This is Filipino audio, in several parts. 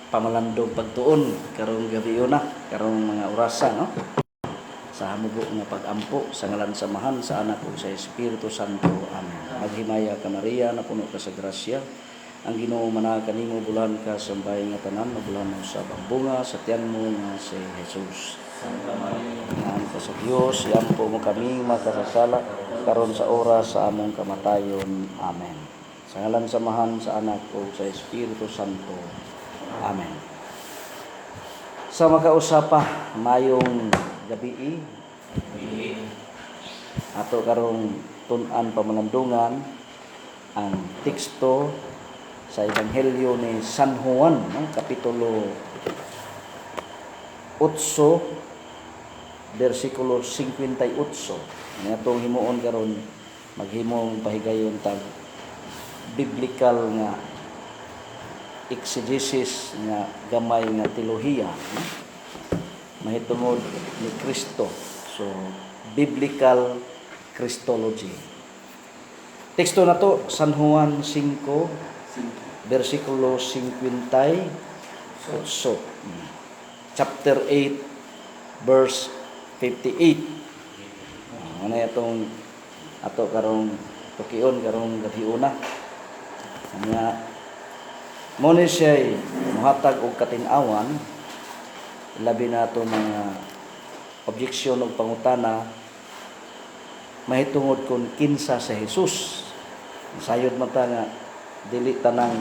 pamalandong pagtuon karong gabi na karong mga orasa no sa hamugo nga pag-ampo sa ngalan samahan sa anak ug sa Espiritu Santo. Amen. Maghimaya ka Maria, napuno ka sa grasya. Ang Ginoo managa kanimo, bulahan ka sa bahay nga tanan, mabulahan mo sa bunga sa tiyan mo nga si Jesus. Santa Maria, Ina ka sa Dios, iampo mo kami makasasala karon sa oras sa among kamatayon. Amen. Sa ngalan samahan sa anak ug sa Espiritu Santo. Amen. Sa makausapa mayong gabi ato karong tun-an pamalandungan ang teksto sa Ebanghelyo ni San Juan, no? Kapitulo 8 versikulo 58. Nga itong himuon karon maghimong pahigayon tag biblical nga exegesis nga gamay nga teolohiya, no? Mahitungod ni Kristo. So, biblical Christology. Teksto na to, San Juan 5, versikulo 58. Chapter 8, verse 58. Ano itong ato karong tukion, karong gabiuna. Nga, muna siya'y muhatag og katin-awan, labi na ito mga objeksyon o pangutana mahitungod kung kinsa sa Jesus. Sayod mata nga dili tanang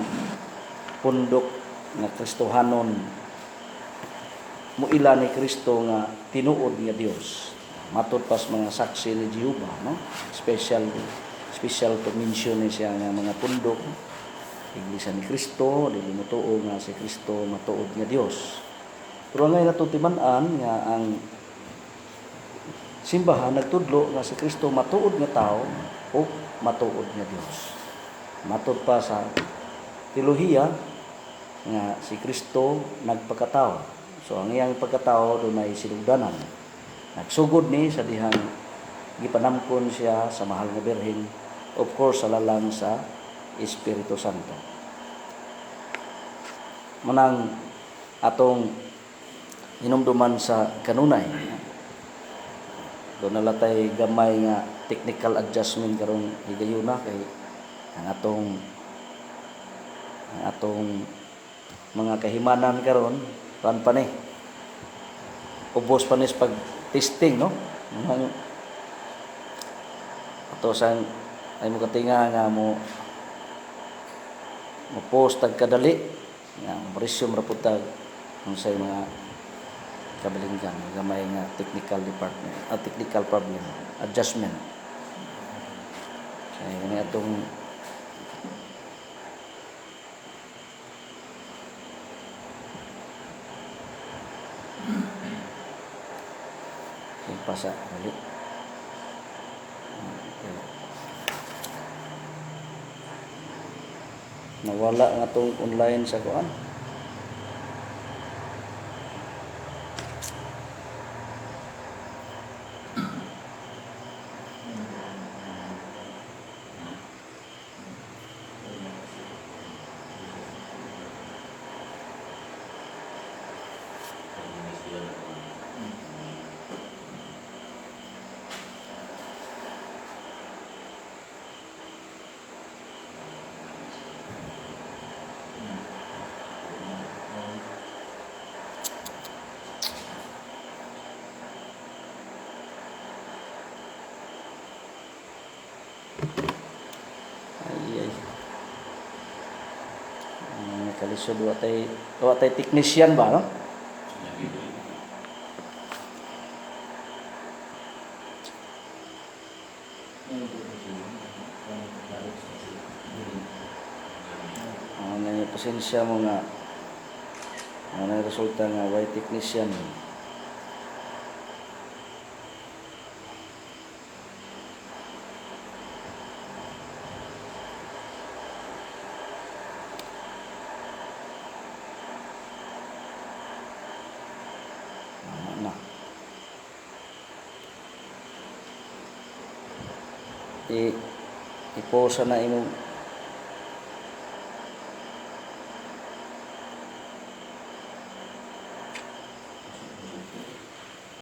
pundok nga Kristohanon muila ni Kristo nga tinuod nga Dios. Matud pas mga saksi ni Jehovah, no? Special to mention ni siya nga mga pundok Iglesia ni Kristo, dili motuo nga si Kristo matuod nga Dios. Pero ngayon natong timan-an nga ang simbahan nagtudlo nga si Kristo matuod nga tao o matuod nga Dios. Matud pa sa teolohiya nga si Kristo nagpakatao. So ang iyang pagkatao dunay sinugdanan. Nagsugod ni sa dihang gipanamkon siya sa mahal nga birhen, of course sa lalang sa Espiritu Santo. Manang atong hinumduman sa kanunay. Doon nalatay gamay nga technical adjustment karong higayuna kay ang atong mga kahimanan karon pan pa ni ubos pa ni pag testing, no? Ato sang ay mo katinga nga mo post tag kadali nga resume ra pud tag unsay mga kabalinggan gamay nga technical department technical problem adjustment kaya ini atong pasa balik nawala nga tong online sa kuan. Kalisod watay technician ba, no? Pasensya mo nga ano resulta nga way technician. I-post na imong